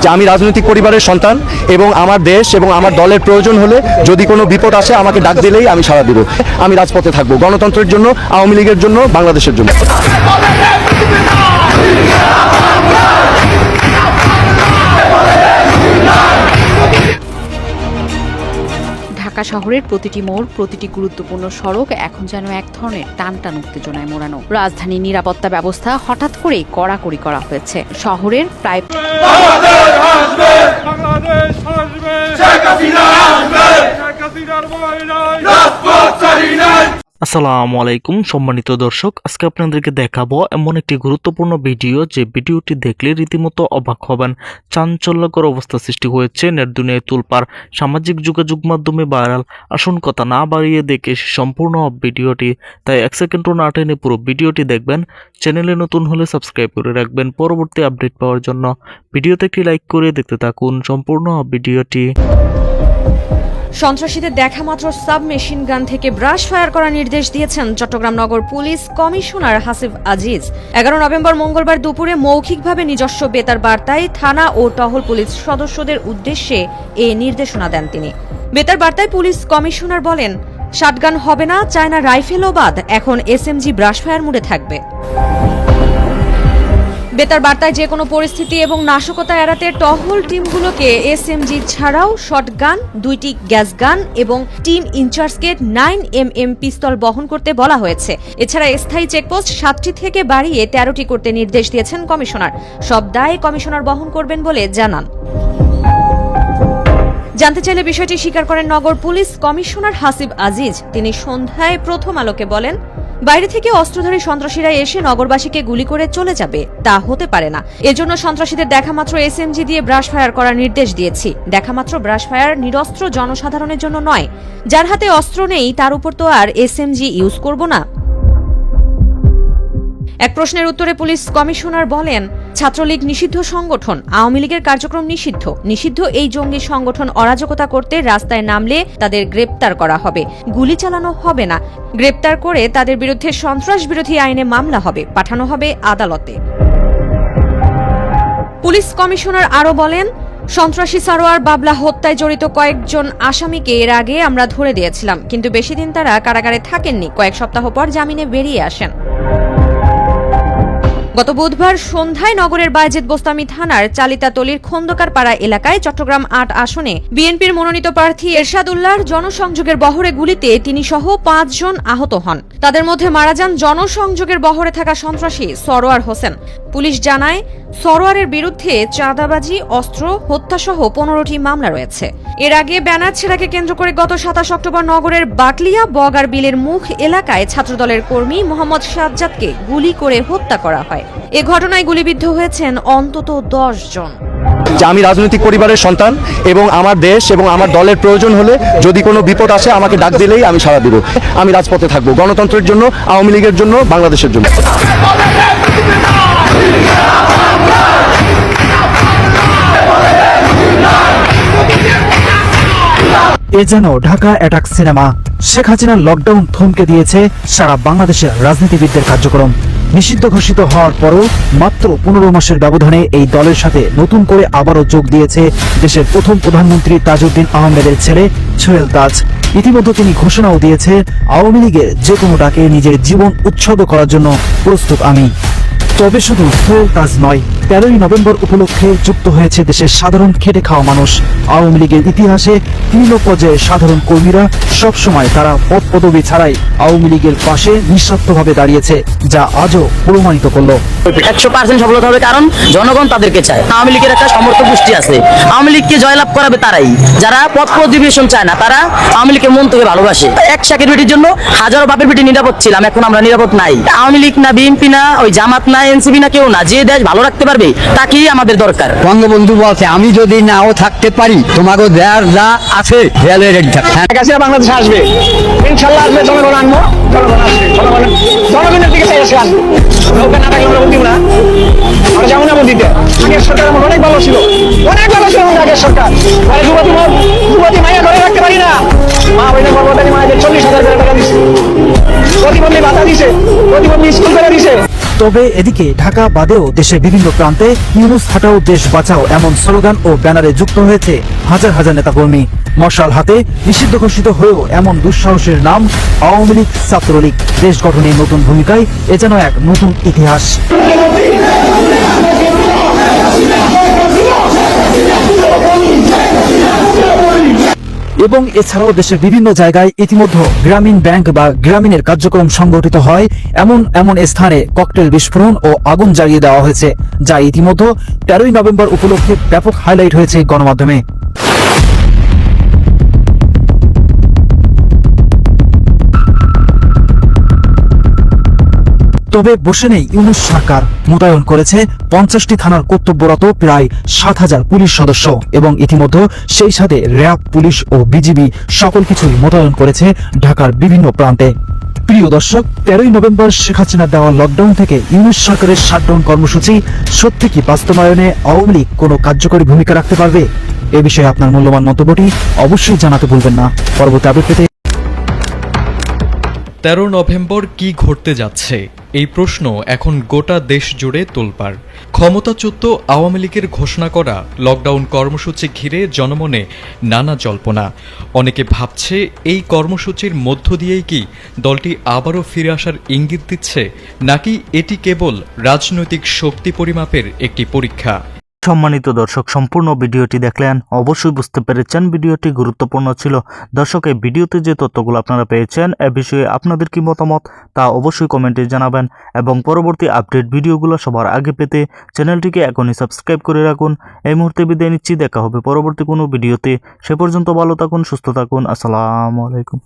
যে আমি রাজনৈতিক পরিবারের সন্তান এবং আমার দেশ এবং আমার দলের প্রয়োজন হলে যদি কোনো বিপদ আসে আমাকে ডাক দিলেই আমি সাড়া দিব। আমি রাজপথে থাকবো গণতন্ত্রের জন্য, আওয়ামী লীগের জন্য, বাংলাদেশের জন্য। ঢাকা শহরের প্রতিটি মোড়, প্রতিটি গুরুত্বপূর্ণ সড়ক এখন যেন এক ধরনের টানটান উত্তেজনায় মোড়ানো। রাজধানীর নিরাপত্তা ব্যবস্থা হঠাৎ করেই কড়াকড়ি করা হয়েছে। শহরের প্রায় আসসালামু আলাইকুম সম্মানিত দর্শক, আজকে আপনাদেরকে দেখাবো এমন একটি গুরুত্বপূর্ণ ভিডিও যে ভিডিওটি দেখলে রীতিমতো অবাক হবেন। চাঞ্চল্যকর অবস্থা সৃষ্টি হয়েছে, নেট দুনিয়ায় তোলপাড়, সামাজিক যোগাযোগ মাধ্যমে ভাইরাল। আসুন কথা না বাড়িয়ে দেখে সম্পূর্ণ ভিডিওটি, তাই 1 সেকেন্ডও না টেনে পুরো ভিডিওটি দেখবেন। চ্যানেলে নতুন হলে সাবস্ক্রাইব করে রাখবেন পরবর্তী আপডেট পাওয়ার জন্য। ভিডিওতে একটি লাইক করে দেখতে থাকুন সম্পূর্ণ ভিডিওটি। সন্ত্রাসীদের দেখা মাত্র সাবমেশিন গান থেকে ব্রাশ ফায়ার করার নির্দেশ দিয়েছেন চট্টগ্রাম নগর police commissioner Hasib Aziz. 11 November মঙ্গলবার দুপুরে মৌখিকভাবে নিজস্ব বেতার বার্তায় থানা ও টহল পুলিশ সদস্যদের উদ্দেশ্যে এ নির্দেশনা দেন তিনি। বেতার বার্তায় পুলিশ কমিশনার বলেন, শটগান হবে না, চায়না রাইফেলও বাদ, এখন এসএমজি ব্রাশ ফায়ার মুডে থাকবে। বেতার বার্তায় যে কোনো পরিস্থিতি এবং নাশকতা এড়াতে টহল টিমগুলোকে এসএমজি ছাড়াও শটগান, 2টি গ্যাস গান এবং টিম ইনচার্জকে 9mm পিস্তল বহন করতে বলা হয়েছে। এছাড়া স্থায়ী চেকপোস্ট 7টি থেকে বাড়িয়ে 13টি করতে নির্দেশ দিয়েছেন কমিশনার। সব দায় কমিশনার বহন করবেন বলে জানান। জানতে চাইলে বিষয়টি স্বীকার করেন নগর পুলিশ কমিশনার হাসিব আজিজ। তিনি সন্ধ্যায় প্রথম আলোকে বলেন, বাইরে থেকে অস্ত্রধারী সন্ত্রাসীরা এসে নগরবাসীকে গুলি করে চলে যাবে, তা হতে পারে না। এজন্য সন্ত্রাসীদের দেখামাত্র এসএমজি দিয়ে ব্রাশ ফায়ার করার নির্দেশ দিয়েছি। দেখামাত্র ব্রাশ ফায়ার নিরস্ত্র জনসাধারণের জন্য নয়। যার হাতে অস্ত্র নেই তার উপর তো আর এসএমজি ইউজ করব না। এক প্রশ্নের উত্তরে পুলিশ কমিশনার বলেন, ছাত্রলীগ নিষিদ্ধ সংগঠন, আওয়ামী লীগের কার্যক্রম নিষিদ্ধ এই জঙ্গি সংগঠন অরাজকতা করতে রাস্তায় নামলে তাদের গ্রেপ্তার করা হবে, গুলি চালানো হবে না। গ্রেপ্তার করে তাদের বিরুদ্ধে সন্ত্রাস বিরোধী আইনে মামলা হবে, পাঠানো হবে আদালতে। পুলিশ কমিশনার আরও বলেন, সন্ত্রাসী সারোয়ার বাবলা হত্যায় জড়িত কয়েকজন আসামিকে এর আগে আমরা ধরে দিয়েছিলাম, কিন্তু বেশি দিন তারা কারাগারে থাকেননি, কয়েক সপ্তাহ পর জামিনে বেরিয়ে আসেন। গত বুধবার সন্ধ্যায় নগরের বায়েজিদ বোস্তামি থানার চালিতাতলির খন্দকার পাড়া এলাকায় চট্টগ্রাম 8 আসনে বিএনপির মনোনীত প্রার্থী এরশাদ উল্লাহর জনসংযোগের বহরে গুলিতে তিনি সহ 5 জন আহত হন। তাদের মধ্যে মারা যান জনসংযোগের বহরে থাকা সন্ত্রাসী সরোয়ার হোসেন। পুলিশ জানায়, সরোয়ারের বিরুদ্ধে চাঁদাবাজি, অস্ত্র, হত্যাসহ 15টি মামলা রয়েছে। এর আগে ব্যানার ছেঁড়াকে কেন্দ্র করে গত 27 অক্টোবর নগরের বাকলিয়া বগার বিলের মুখ এলাকায় ছাত্রদলের কর্মী মোহাম্মদ সাজ্জাদকে গুলি করে হত্যা করা হয়। এ ঘটনায় গুলিবিদ্ধ হয়েছেন অন্তত 10 জন। যে আমি রাজনৈতিক পরিবারের সন্তান এবং আমার দেশ এবং আমার দলের প্রয়োজন হলে যদি কোনো বিপদ আসে আমাকে ডাক দিলেই আমি সাড়া দিব। আমি রাজপথে থাকবো গণতন্ত্রের জন্য, আওয়ামী লীগের জন্য, বাংলাদেশের জন্য। এ যেন ঢাকা অ্যাটাক সিনেমা। শেখ হাসিনার লকডাউন থমকে দিয়েছে সারা বাংলাদেশের রাজনীতিবিদদের কার্যক্রম। নিষিদ্ধ ঘোষিত হওয়ার পরও মাত্র 15 মাসের ব্যবধানে এই দলের সাথে নতুন করে আবারও যোগ দিয়েছে দেশের প্রথম প্রধানমন্ত্রী তাজউদ্দিন আহমেদের ছেলে সোহেল তাজ। ইতিমধ্যে তিনি ঘোষণাও দিয়েছে, আওয়ামী লীগের যে কোনো ডাকে নিজের জীবন উৎসর্গ করার জন্য প্রস্তুত আমি। তবে শুধু সোহেল তাজ নয়, 13ই নভেম্বর উপলক্ষে যুক্ত হয়েছে দেশের সাধারণ খেটে খাওয়া মানুষ। আওয়ামী লীগের ইতিহাসে তৃণমূল পর্যায়ে সাধারণ কর্মীরা সবসময় তারা পদ পদবি ছাড়াই আওয়ামী লীগের পাশে নিঃস্বার্থভাবে দাঁড়িয়েছে, যা আজও প্রমাণিত করলো। 100% সফলতা হবে, কারণ জনগণ তাদেরকে চায়। আওয়ামী লীগের একটা সমর্থক গোষ্ঠী আছে, আওয়ামী লীগকে জয়লাভ করাবে তারাই। যারা পদ পদবিশন চায় না, তারা আওয়ামী লীগের মন থেকে ভালোবাসে। এক শাকের বেটির জন্য হাজারো বাপের বেটি নিরাপদ ছিলাম, এখন আমরা নিরাপদ নাই। আওয়ামী লীগ না, বিএনপি না, ওই জামাত না, এনসিপি না, কেউ না। যে দেশ ভালো রাখতে পারবে তাকেই আমাদের দরকার। বঙ্গবন্ধু বলছে, আমি যদি নাও থাকতে পারি তোমাকে দেয়ার যা আছে রেলে রেডি থাক। বাংলাদেশ আসবে, ইনশাল্লাহ আসবে। জনগণ আনবো, জনগণ আসবে, জনগণের দিকে চাই আসে আনবো। ওকে না থাকলে আমরা বুঝি না, আমরা যেমন এমন দিতে। আগের সরকার আমার অনেক ভালো ছিল, অনেক ভালো ছিল আগের সরকার। যুবতী মাইয়া ধরে রাখতে পারি না, মা বইনে গর্ভবতী মায়েদের 40,000 টাকা দিচ্ছে, প্রতিবন্ধী ভাতা দিছে, প্রতিবন্ধী স্কুল করে দিছে। তবে এদিকে ঢাকা বাদেও দেশের বিভিন্ন প্রান্তে ইউনুস হাটাও দেশ বাঁচাও এমন স্লোগান ও ব্যানারে যুক্ত হয়েছে হাজার হাজার নেতাকর্মী। মশাল হাতে নিষিদ্ধ ঘোষিত হয়েও এমন দুঃসাহসের নাম আওয়ামী লীগ, ছাত্রলীগ। দেশ গঠনে নতুন ভূমিকায় এ যেন এক নতুন ইতিহাস। এবং এছাড়াও দেশের বিভিন্ন জায়গায় ইতিমধ্যে গ্রামীণ ব্যাংক বা গ্রামীণের কার্যক্রম সংগঠিত হয় এমন স্থানে ককটেল বিস্ফোরণ ও আগুন জ্বালিয়ে দেওয়া হয়েছে, যা ইতিমধ্যে 13ই নভেম্বর উপলক্ষে ব্যাপক হাইলাইট হয়েছে গণমাধ্যমে। তবে বসে নেই ইউনুস সরকার। মোতায়েন করেছে 50টি থানার কর্তব্যরত প্রায় 7,000 পুলিশ সদস্য এবং ইতিমধ্যে সেই সাথে র্যাব, পুলিশ ও বিজিবি সকল কিছুই মোতায়েন করেছে ঢাকার বিভিন্ন প্রান্তে। প্রিয় দর্শক, 13ই নভেম্বর শেখ হাসিনা দেওয়া লকডাউন থেকে ইউনুস সরকারের শাটডাউন কর্মসূচি সত্যি কি বাস্তবায়নে আওয়ামী লীগ কোনো কার্যকরী ভূমিকা রাখতে পারবে? এ বিষয়ে আপনার মূল্যবান মন্তব্যটি অবশ্যই জানাতে ভুলবেন না। পরবর্তী আপডেট পেতে 13 নভেম্বর কি ঘটতে যাচ্ছে এই প্রশ্ন এখন গোটা দেশ জুড়ে তোলপাড়। ক্ষমতাচ্যুত আওয়ামী লীগের ঘোষণা করা লকডাউন কর্মসূচি ঘিরে জনমনে নানা জল্পনা। অনেকে ভাবছে এই কর্মসূচির মধ্য দিয়েই কি দলটি আবারও ফিরে আসার ইঙ্গিত দিচ্ছে, নাকি এটি কেবল রাজনৈতিক শক্তি পরিমাপের একটি পরীক্ষা। সম্মানিত দর্শক, সম্পূর্ণ ভিডিওটি দেখলেন, অবশ্যই বুঝতে পেরেছেন ভিডিওটি গুরুত্বপূর্ণ ছিল। দর্শক, এই ভিডিওতে যে তথ্যগুলো আপনারা পেয়েছেন এ বিষয়ে আপনাদের কি মতামত তা অবশ্যই কমেন্টে জানাবেন এবং পরবর্তী আপডেট ভিডিওগুলো সবার আগে পেতে চ্যানেলটিকে এখনই সাবস্ক্রাইব করে রাখুন। এই মুহূর্তে বিদায় নিচ্ছি, দেখা হবে পরবর্তী কোনো ভিডিওতে। সে পর্যন্ত ভালো থাকুন, সুস্থ থাকুন। আসসালামু আলাইকুম।